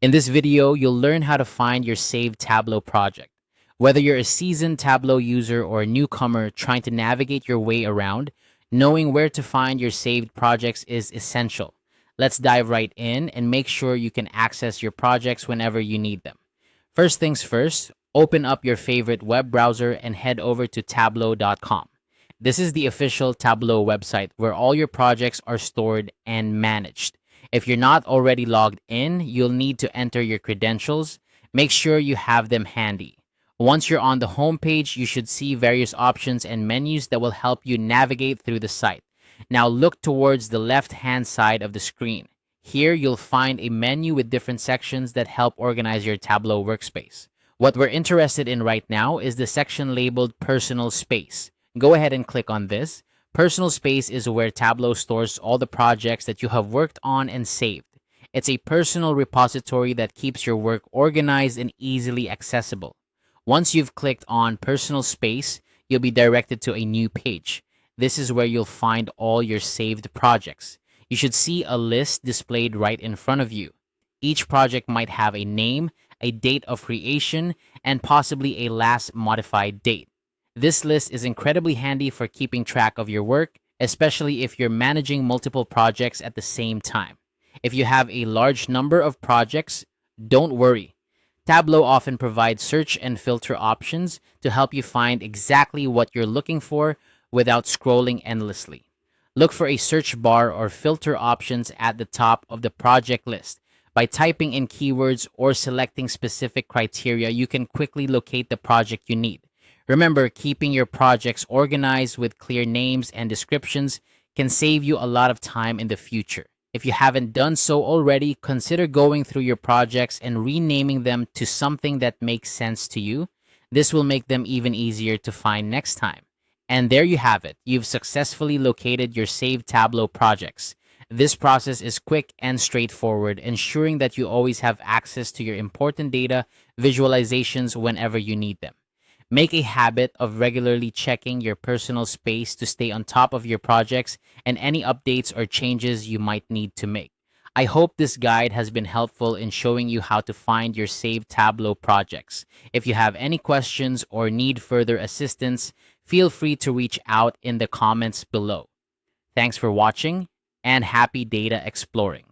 In this video, you'll learn how to find your saved Tableau project. Whether you're a seasoned Tableau user or a newcomer trying to navigate your way around, knowing where to find your saved projects is essential. Let's dive right in and make sure you can access your projects whenever you need them. First things first, open up your favorite web browser and head over to tableau.com. This is the official Tableau website where all your projects are stored and managed. If you're not already logged in, you'll need to enter your credentials. Make sure you have them handy. Once you're on the home page, you should see various options and menus that will help you navigate through the site. Now look towards the left-hand side of the screen. Here you'll find a menu with different sections that help organize your Tableau workspace. What we're interested in right now is the section labeled Personal Space. Go ahead and click on this. Personal Space is where Tableau stores all the projects that you have worked on and saved. It's a personal repository that keeps your work organized and easily accessible. Once you've clicked on Personal Space, you'll be directed to a new page. This is where you'll find all your saved projects. You should see a list displayed right in front of you. Each project might have a name, a date of creation, and possibly a last modified date. This list is incredibly handy for keeping track of your work, especially if you're managing multiple projects at the same time. If you have a large number of projects, don't worry. Tableau often provides search and filter options to help you find exactly what you're looking for without scrolling endlessly. Look for a search bar or filter options at the top of the project list. By typing in keywords or selecting specific criteria, you can quickly locate the project you need. Remember, keeping your projects organized with clear names and descriptions can save you a lot of time in the future. If you haven't done so already, consider going through your projects and renaming them to something that makes sense to you. This will make them even easier to find next time. And there you have it. You've successfully located your saved Tableau projects. This process is quick and straightforward, ensuring that you always have access to your important data visualizations whenever you need them. Make a habit of regularly checking your personal space to stay on top of your projects and any updates or changes you might need to make. I hope this guide has been helpful in showing you how to find your saved Tableau projects. If you have any questions or need further assistance, feel free to reach out in the comments below. Thanks for watching and happy data exploring.